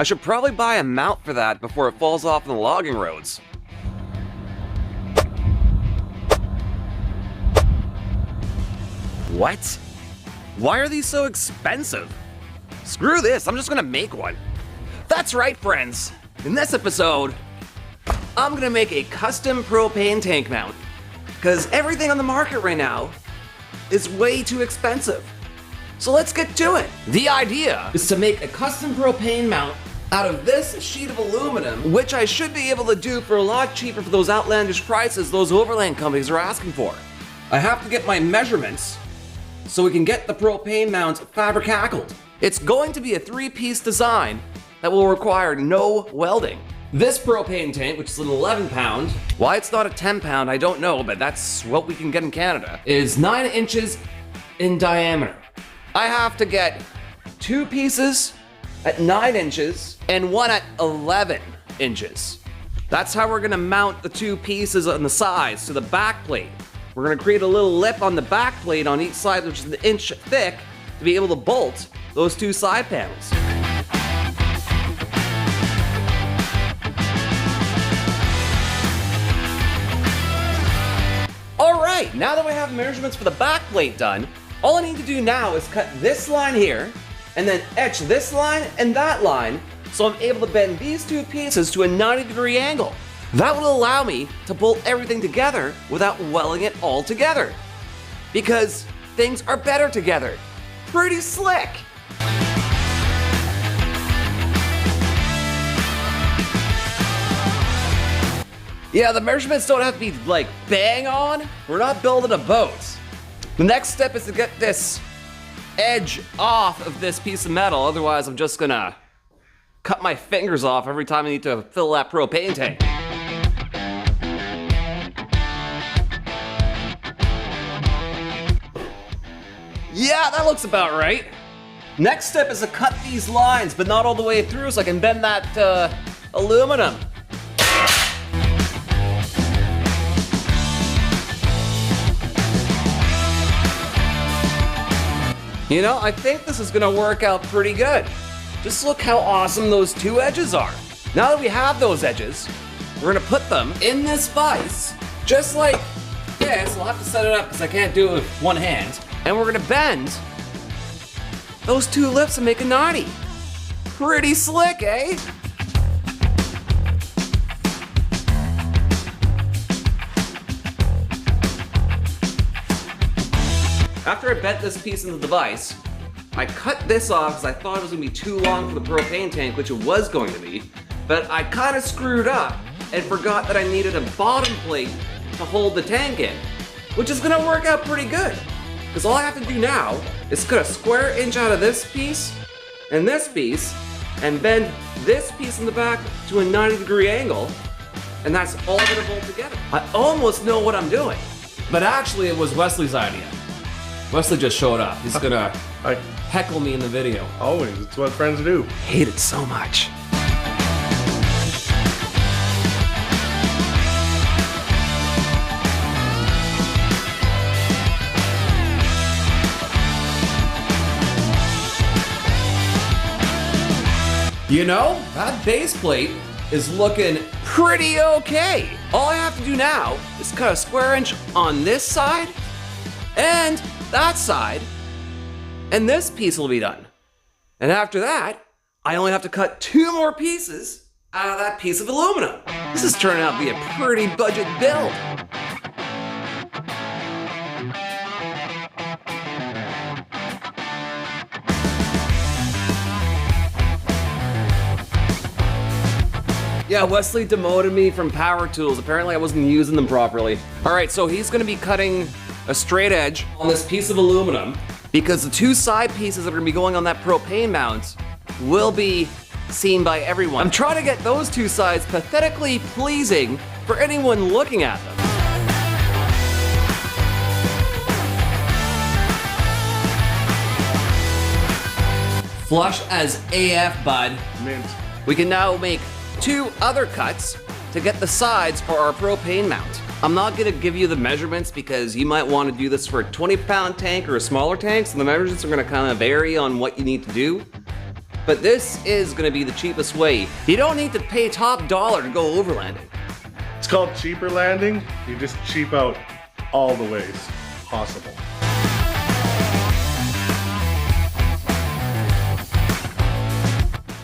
I should probably buy a mount for that before it falls off in the logging roads. What? Why are these so expensive? Screw this, I'm just gonna make one. That's right, friends. In this episode, I'm gonna make a custom propane tank mount. Because everything on the market right now is way too expensive. So let's get to it. The idea is to make a custom propane mount out of this sheet of aluminum, which I should be able to do for a lot cheaper for those outlandish prices those overland companies are asking for. I have to get my measurements so we can get the propane mount fabricackled. It's going to be a 3-piece design that will require no welding. This propane tank, which is an 11-pound, why it's not a 10-pound, I don't know, but that's what we can get in Canada, is 9 inches in diameter. I have to get 2 pieces at 9 inches and 1 at 11 inches. That's how we're gonna mount the 2 pieces on the sides to the back plate. We're gonna create a little lip on the back plate on each side, which is an inch thick, to be able to bolt those 2 side panels. All right, now that we have measurements for the back plate done, all I need to do now is cut this line here, and then etch this line and that line, so I'm able to bend these 2 pieces to a 90-degree angle. That will allow me to bolt everything together without welding it all together. Because things are better together. Pretty slick. Yeah, the measurements don't have to be like bang on. We're not building a boat. The next step is to get this edge off of this piece of metal, otherwise I'm just gonna cut my fingers off every time I need to fill that propane tank. Yeah, that looks about right. Next step is to cut these lines, but not all the way through so I can bend that aluminum. You know, I think this is gonna work out pretty good. Just look how awesome those 2 edges are. Now that we have those edges, we're gonna put them in this vise, just like this. I'll have to set it up because I can't do it with one hand. And we're gonna bend those 2 lips and make a 90. Pretty slick, eh? After I bent this piece into the vise, I cut this off because I thought it was gonna be too long for the propane tank, which it was going to be, but I kind of screwed up and forgot that I needed a bottom plate to hold the tank in, which is gonna work out pretty good. Because all I have to do now is cut a square inch out of this piece and bend this piece in the back to a 90-degree angle, and that's all gonna bolt together. I almost know what I'm doing, but actually it was Wesley's idea. Wesley just showed up. He's gonna heckle me in the video. Always, it's what friends do. Hate it so much. You know, that base plate is looking pretty okay. All I have to do now is cut a square inch on this side and that side, and this piece will be done. And after that, I only have to cut 2 more pieces out of that piece of aluminum. This is turning out to be a pretty budget build. Yeah, Wesley demoted me from power tools. Apparently I wasn't using them properly. All right, so he's gonna be cutting a straight edge on this piece of aluminum because the 2 side pieces that are gonna be going on that propane mount will be seen by everyone. I'm trying to get those 2 sides pathetically pleasing for anyone looking at them. Flush as AF, bud. Mint. We can now make 2 other cuts to get the sides for our propane mount. I'm not gonna give you the measurements because you might want to do this for a 20-pound tank or a smaller tank, so the measurements are gonna kind of vary on what you need to do. But this is gonna be the cheapest way. You don't need to pay top dollar to go overlanding. It's called cheaper landing. You just cheap out all the ways possible.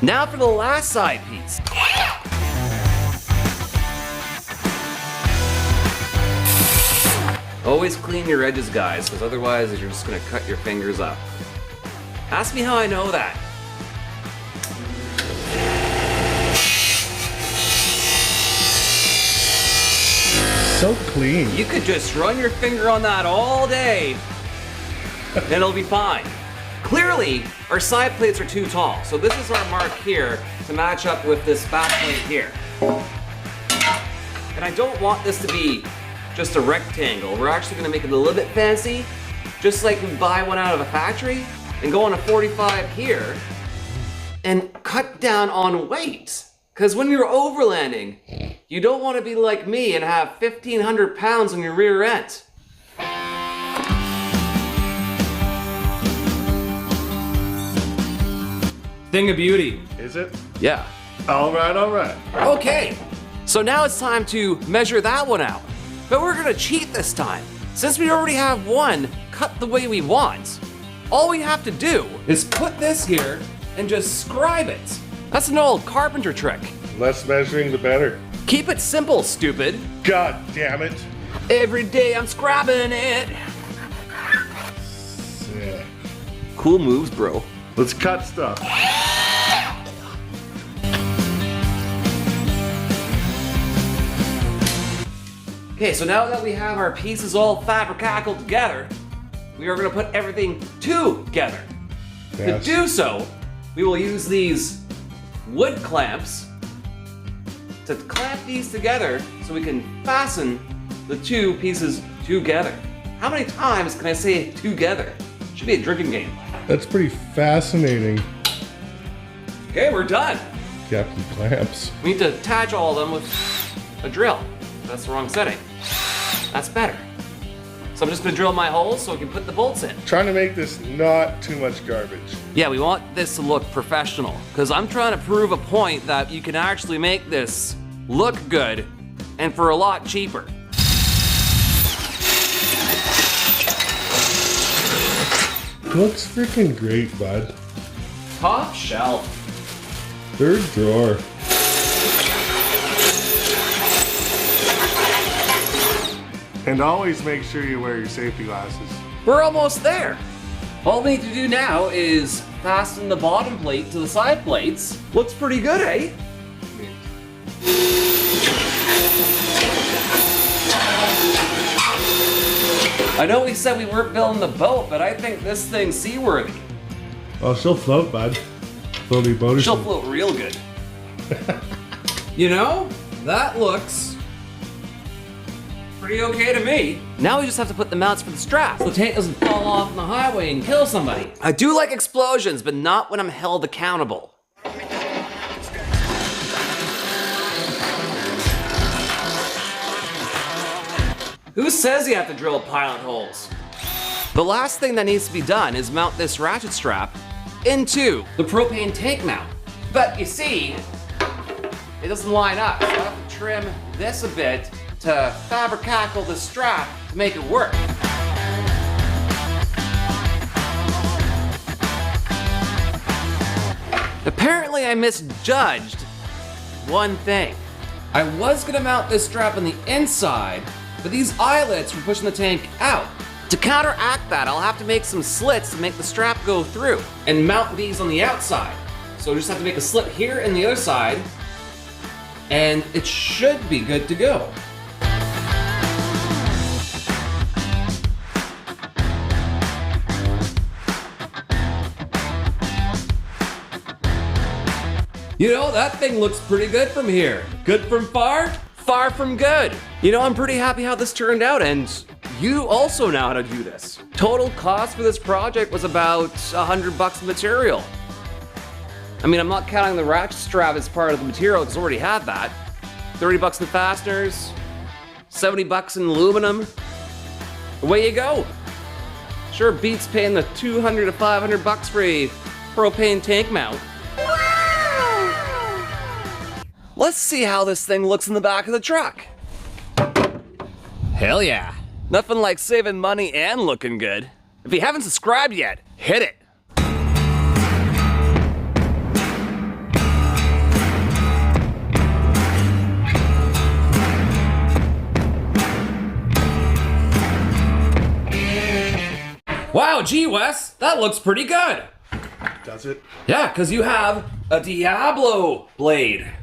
Now for the last side piece. Always clean your edges, guys, because otherwise you're just gonna cut your fingers up. Ask me how I know that. So clean. You could just run your finger on that all day, and it'll be fine. Clearly, our side plates are too tall, so this is our mark here to match up with this back plate here. And I don't want this to be just a rectangle. We're actually gonna make it a little bit fancy, just like you buy one out of a factory and go on a 45 here and cut down on weight. Because when you're overlanding, you don't want to be like me and have 1,500 pounds on your rear end. Thing of beauty. Is it? Yeah. All right, all right. Okay, so now it's time to measure that one out. But we're gonna cheat this time. Since we already have one cut the way we want, all we have to do is put this here and just scribe it. That's an old carpenter trick. Less measuring, the better. Keep it simple, stupid. God damn it. Every day I'm scribing it. Sick. Cool moves, bro. Let's cut stuff. Okay, so now that we have our pieces all fabricacled together, we are gonna put everything together. Yes. To do so, we will use these wood clamps to clamp these together so we can fasten the two pieces together. How many times can I say together? Should be a drinking game. That's pretty fascinating. Okay, we're done. Captain Clamps. We need to attach all of them with a drill. That's the wrong setting. That's better. So I'm just gonna drill my holes so we can put the bolts in. Trying to make this not too much garbage. Yeah, we want this to look professional, because I'm trying to prove a point that you can actually make this look good and for a lot cheaper. Looks freaking great, bud. Top shelf. Third drawer. And always make sure you wear your safety glasses. We're almost there. All we need to do now is fasten the bottom plate to the side plates. Looks pretty good, eh? I know we said we weren't building the boat, but I think this thing's seaworthy. Oh, she'll float, bud. Floaty boat. She'll float real good. You know, that looks pretty okay to me. Now we just have to put the mounts for the straps so the tank doesn't fall off on the highway and kill somebody. I do like explosions, but not when I'm held accountable. Who says you have to drill pilot holes? The last thing that needs to be done is mount this ratchet strap into the propane tank mount. But you see, it doesn't line up, so I have to trim this a bit to fabricacle the strap to make it work. Apparently I misjudged one thing. I was gonna mount this strap on the inside, but these eyelets were pushing the tank out. To counteract that, I'll have to make some slits to make the strap go through and mount these on the outside. So I just have to make a slit here and the other side, and it should be good to go. You know, that thing looks pretty good from here. Good from far, far from good. You know, I'm pretty happy how this turned out, and you also know how to do this. Total cost for this project was about $100 material. I mean, I'm not counting the ratchet strap as part of the material because I already had that. $30 in fasteners, $70 in aluminum. Away you go. Sure beats paying the $200 to $500 for a propane tank mount. Let's see how this thing looks in the back of the truck. Hell yeah. Nothing like saving money and looking good. If you haven't subscribed yet, hit it. Wow, gee, Wes, that looks pretty good. Does it? Yeah, because you have a Diablo blade.